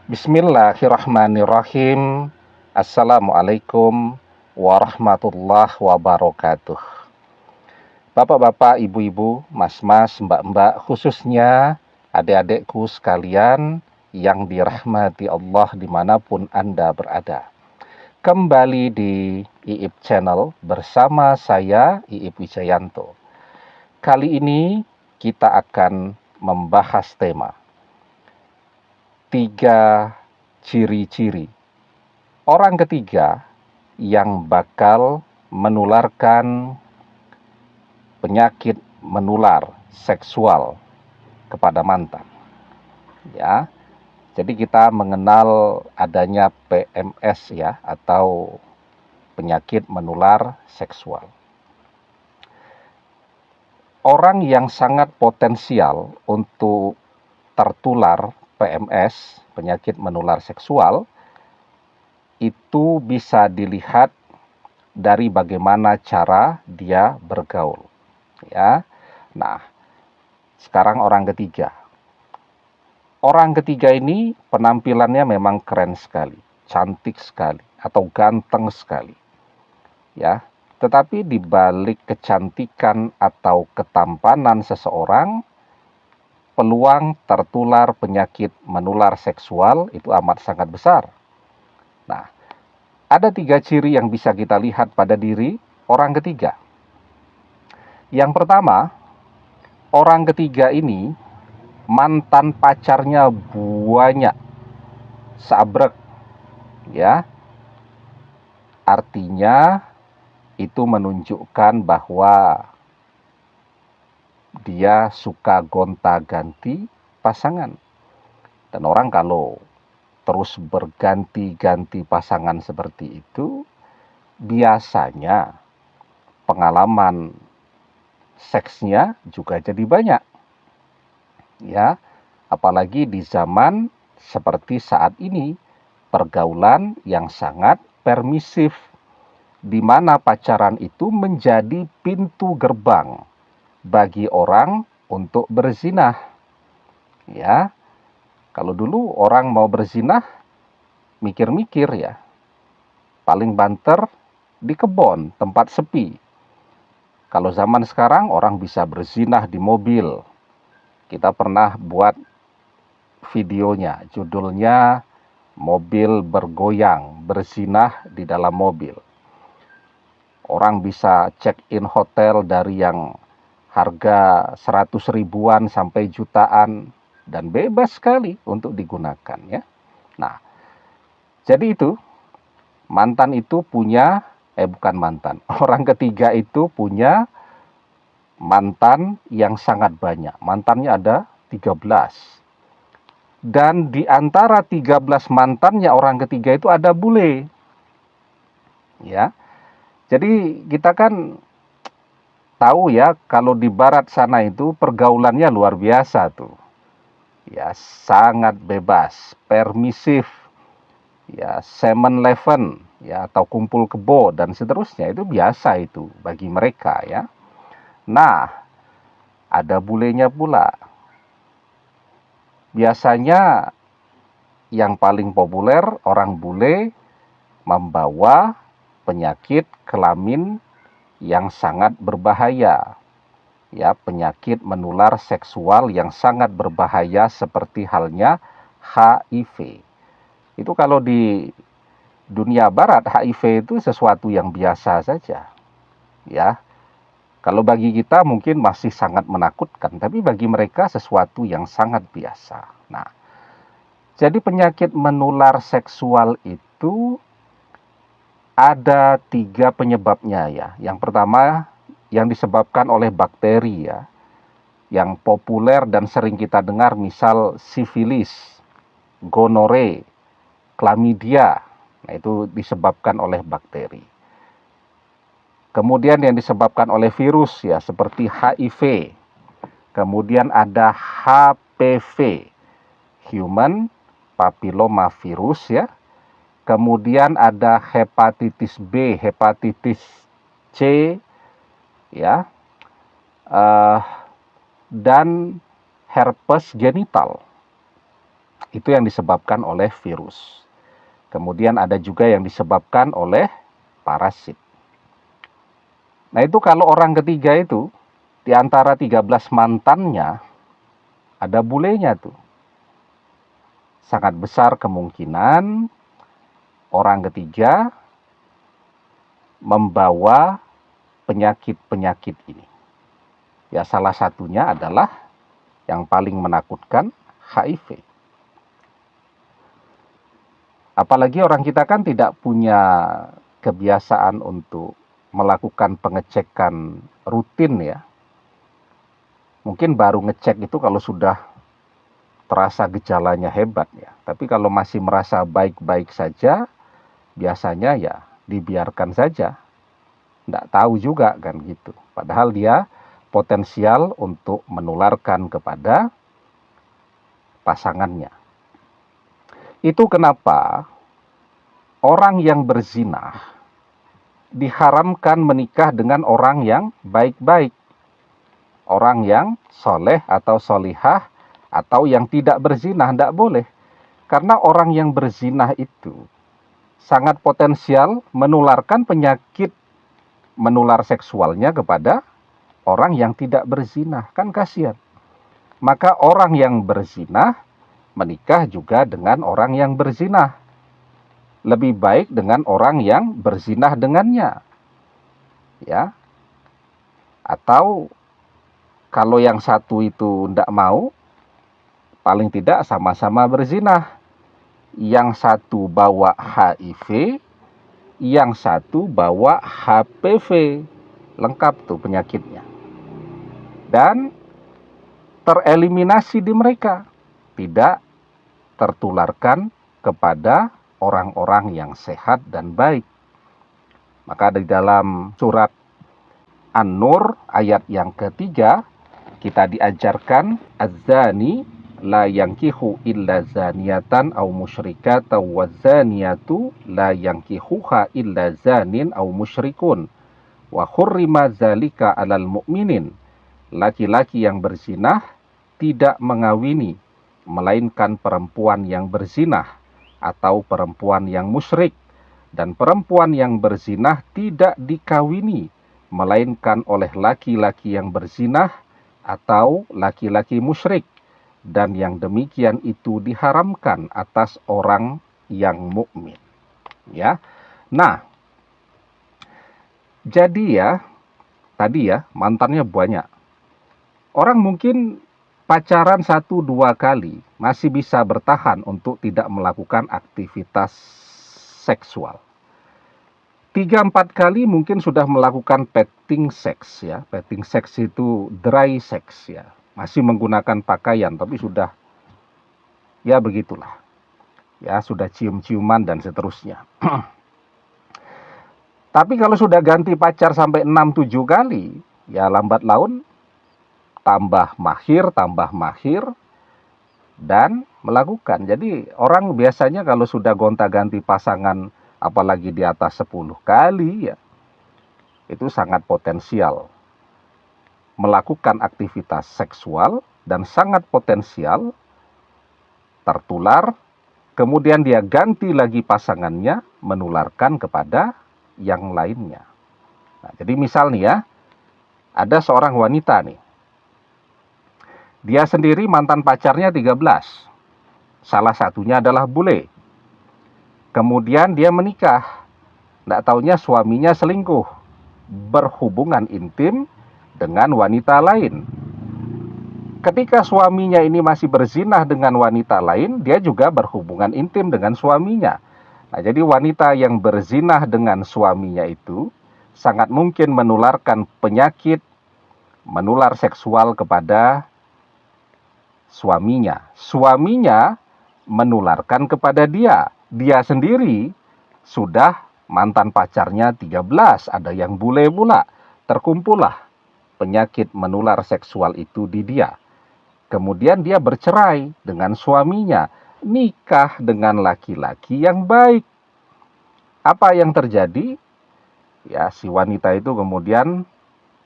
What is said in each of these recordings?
Bismillahirrahmanirrahim. Assalamualaikum warahmatullahi wabarakatuh. Bapak-bapak, ibu-ibu, mas-mas, mbak-mbak, khususnya adik-adikku sekalian yang dirahmati Allah dimanapun Anda berada. Kembali di IIP Channel bersama saya, IIP Wijayanto. Kali ini kita akan membahas tema 3 ciri-ciri orang ketiga yang bakal menularkan penyakit menular seksual kepada mantan. Ya, jadi kita mengenal adanya PMS ya, atau penyakit menular seksual. Orang yang sangat potensial untuk tertular PMS, penyakit menular seksual, itu bisa dilihat dari bagaimana cara dia bergaul. Ya. Nah, sekarang orang ketiga. Orang ketiga ini penampilannya memang keren sekali, cantik sekali, atau ganteng sekali. Ya, tetapi di balik kecantikan atau ketampanan seseorang, peluang tertular penyakit menular seksual itu amat sangat besar. Nah, ada 3 ciri yang bisa kita lihat pada diri orang ketiga. Yang pertama, orang ketiga ini mantan pacarnya banyak, sabrek, ya. Artinya itu menunjukkan bahwa dia suka gonta-ganti pasangan. Dan orang kalau terus berganti-ganti pasangan seperti itu, biasanya pengalaman seksnya juga jadi banyak. Ya, apalagi di zaman seperti saat ini, pergaulan yang sangat permisif, di mana pacaran itu menjadi pintu gerbang bagi orang untuk berzinah. Ya, kalau dulu orang mau berzinah mikir-mikir ya, paling banter di kebun, tempat sepi. Kalau zaman sekarang orang bisa berzinah di mobil. Kita pernah buat videonya, judulnya Mobil Bergoyang, Berzinah di Dalam Mobil. Orang bisa check-in hotel dari yang harga 100 ribuan sampai jutaan, dan bebas sekali untuk digunakan ya. Nah, jadi itu mantan itu punya, bukan mantan, orang ketiga itu punya mantan yang sangat banyak. Mantannya ada 13. Dan di antara 13 mantannya orang ketiga itu ada bule. Ya. Jadi kita kan tahu ya, kalau di barat sana itu pergaulannya luar biasa tuh. Ya, sangat bebas, permisif. Ya, 7-Eleven ya, atau kumpul kebo dan seterusnya, itu biasa itu bagi mereka ya. Nah, ada bulenya pula. Biasanya yang paling populer, orang bule membawa penyakit kelamin yang sangat berbahaya. Ya, penyakit menular seksual yang sangat berbahaya seperti halnya HIV. Itu kalau di dunia barat, HIV itu sesuatu yang biasa saja. Ya. Kalau bagi kita mungkin masih sangat menakutkan, tapi bagi mereka sesuatu yang sangat biasa. Nah, jadi penyakit menular seksual itu ada 3 penyebabnya ya. Yang pertama yang disebabkan oleh bakteri ya. Yang populer dan sering kita dengar misal sifilis, gonore, klamidia. Nah, itu disebabkan oleh bakteri. Kemudian yang disebabkan oleh virus ya, seperti HIV. Kemudian ada HPV, Human Papilloma Virus ya. Kemudian ada hepatitis B, hepatitis C ya, dan herpes genital. Itu yang disebabkan oleh virus. Kemudian ada juga yang disebabkan oleh parasit. Nah itu kalau orang ketiga itu, di antara 13 mantannya, ada bulenya tuh. Sangat besar kemungkinan orang ketiga membawa penyakit-penyakit ini. Ya salah satunya adalah yang paling menakutkan, HIV. Apalagi orang kita kan tidak punya kebiasaan untuk melakukan pengecekan rutin ya. Mungkin baru ngecek itu kalau sudah terasa gejalanya hebat ya. Tapi kalau masih merasa baik-baik saja, biasanya ya dibiarkan saja. Nggak tahu juga kan gitu. Padahal dia potensial untuk menularkan kepada pasangannya. Itu kenapa orang yang berzina diharamkan menikah dengan orang yang baik-baik. Orang yang soleh atau solihah atau yang tidak berzina, tidak boleh. Karena orang yang berzina itu sangat potensial menularkan penyakit menular seksualnya kepada orang yang tidak berzina. Kan kasihan. Maka orang yang berzina menikah juga dengan orang yang berzina. Lebih baik dengan orang yang berzinah dengannya. Ya. Atau kalau yang satu itu tidak mau, paling tidak sama-sama berzinah. Yang satu bawa HIV, yang satu bawa HPV. Lengkap tuh penyakitnya. Dan tereliminasi di mereka. Tidak tertularkan kepada orang-orang yang sehat dan baik. Maka di dalam surat An-Nur ayat yang ketiga, kita diajarkan az-zani la yankihu illa zaniyatan aw musyrikatan wa zaniyatu la yankihuha illa zanin aw musyrikun wa hurrima zalika 'alal mu'minin. Laki-laki yang berzinah tidak mengawini melainkan perempuan yang berzinah atau perempuan yang musyrik, dan perempuan yang berzinah tidak dikawini melainkan oleh laki-laki yang berzinah atau laki-laki musyrik, dan yang demikian itu diharamkan atas orang yang mukmin. Ya. Nah, jadi ya, tadi ya, mantannya banyak. Orang mungkin pacaran 1-2 kali masih bisa bertahan untuk tidak melakukan aktivitas seksual. 3-4 kali mungkin sudah melakukan petting sex ya. Petting sex itu dry sex ya. Masih menggunakan pakaian tapi sudah ya begitulah. Ya sudah cium-ciuman dan seterusnya. Tapi kalau sudah ganti pacar sampai 6-7 kali, ya lambat laun tambah mahir dan melakukan. Jadi orang biasanya kalau sudah gonta-ganti pasangan apalagi di atas 10 kali ya, itu sangat potensial melakukan aktivitas seksual dan sangat potensial tertular, kemudian dia ganti lagi pasangannya menularkan kepada yang lainnya. Nah, jadi misal nih ya, ada seorang wanita nih, dia sendiri mantan pacarnya 13. Salah satunya adalah bule. Kemudian dia menikah. Tidak taunya suaminya selingkuh. Berhubungan intim dengan wanita lain. Ketika suaminya ini masih berzinah dengan wanita lain, dia juga berhubungan intim dengan suaminya. Nah, jadi wanita yang berzinah dengan suaminya itu sangat mungkin menularkan penyakit, menular seksual kepada suaminya. Suaminya menularkan kepada dia. Dia sendiri sudah mantan pacarnya 13. Ada yang bule pula. Terkumpullah penyakit menular seksual itu di dia. Kemudian dia bercerai dengan suaminya. Nikah dengan laki-laki yang baik. Apa yang terjadi? Ya, si wanita itu kemudian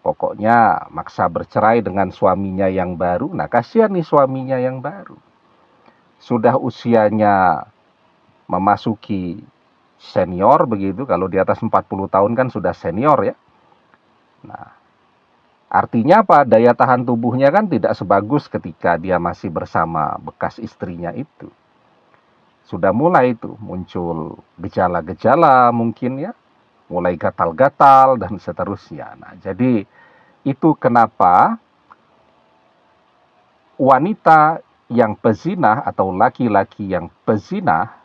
pokoknya maksa bercerai dengan suaminya yang baru. Nah, kasihan nih suaminya yang baru. sudah usianya memasuki senior begitu, kalau di atas 40 tahun kan sudah senior ya. Nah, artinya apa? Daya tahan tubuhnya kan tidak sebagus ketika dia masih bersama bekas istrinya itu. Sudah mulai itu muncul gejala-gejala mungkin ya, mulai gatal-gatal dan seterusnya. Nah, jadi itu kenapa wanita yang pezinah atau laki-laki yang pezinah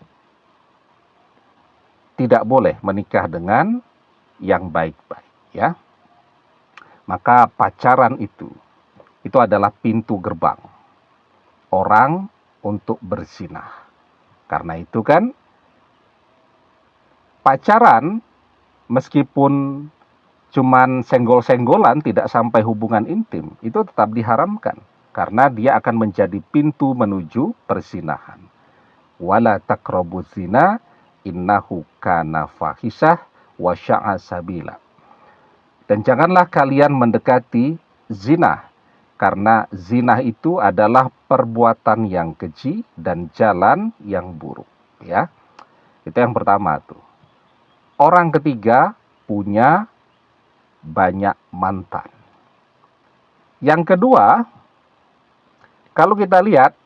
tidak boleh menikah dengan yang baik-baik ya. Maka pacaran itu adalah pintu gerbang orang untuk berzinah. Karena itu kan pacaran meskipun cuman senggol-senggolan, tidak sampai hubungan intim, itu tetap diharamkan karena dia akan menjadi pintu menuju perzinahan. Wala taqrabuz zina innahu kana fahisah wa sya'a sabila. Dan janganlah kalian mendekati zina, karena zina itu adalah perbuatan yang keji dan jalan yang buruk, ya. Itu yang pertama tuh. Orang ketiga punya banyak mantan. Yang kedua, kalau kita lihat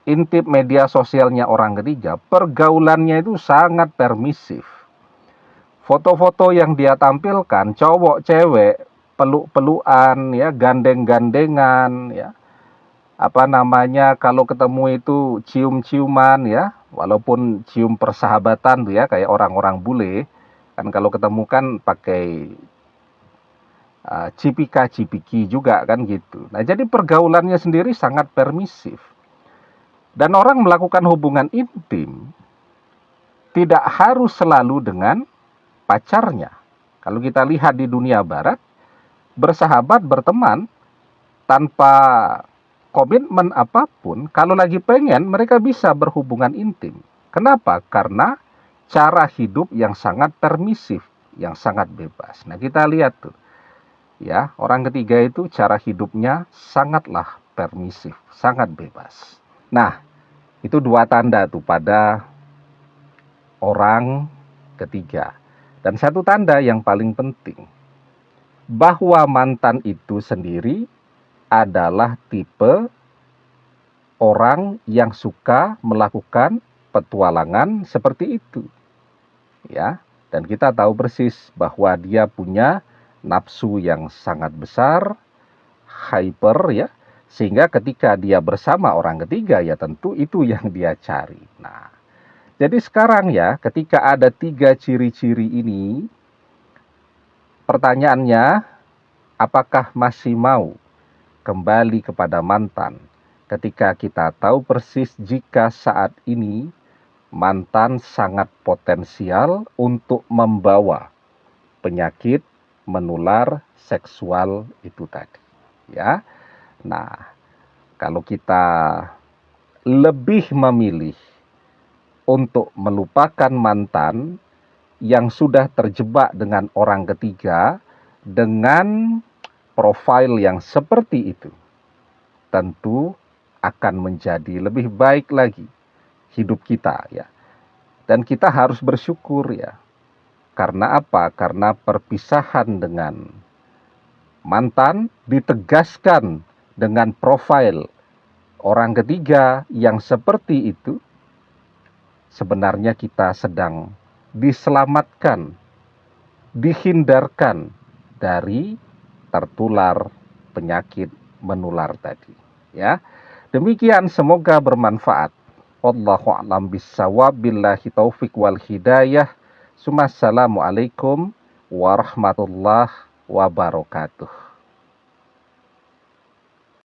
intip media sosialnya orang ketiga, pergaulannya itu sangat permisif. Foto-foto yang dia tampilkan, cowok, cewek, peluk-pelukan, ya, gandeng-gandengan, ya. Apa namanya, kalau ketemu itu cium-ciuman, ya, walaupun cium persahabatan tuh ya, kayak orang-orang bule, kan kalau ketemu kan pakai cipika-cipiki juga kan gitu. Nah, jadi pergaulannya sendiri sangat permisif. Dan orang melakukan hubungan intim tidak harus selalu dengan pacarnya. Kalau kita lihat di dunia barat, bersahabat, berteman, tanpa komitmen apapun, kalau lagi pengen, mereka bisa berhubungan intim. Kenapa? Karena cara hidup yang sangat permisif, yang sangat bebas. Nah, kita lihat tuh, ya, orang ketiga itu cara hidupnya sangatlah permisif, sangat bebas. Nah, itu dua tanda tuh pada orang ketiga. Dan satu tanda yang paling penting, bahwa mantan itu sendiri adalah tipe orang yang suka melakukan petualangan seperti itu. Ya, dan kita tahu persis bahwa dia punya nafsu yang sangat besar, hyper ya, sehingga ketika dia bersama orang ketiga ya tentu itu yang dia cari. Nah, jadi sekarang ya, ketika ada 3 ciri-ciri ini, pertanyaannya, apakah masih mau kembali kepada mantan ketika kita tahu persis jika saat ini mantan sangat potensial untuk membawa penyakit menular seksual itu tadi, ya. Nah, kalau kita lebih memilih untuk melupakan mantan yang sudah terjebak dengan orang ketiga dengan profil yang seperti itu, tentu akan menjadi lebih baik lagi hidup kita ya. Dan kita harus bersyukur ya. Karena apa? Karena perpisahan dengan mantan ditegaskan dengan profil orang ketiga yang seperti itu. Sebenarnya kita sedang diselamatkan, dihindarkan dari tertular penyakit menular tadi ya. Demikian, semoga bermanfaat. Wallahu a'lam bissawab, billahi taufik wal hidayah. Assalamualaikum warahmatullahi wabarakatuh.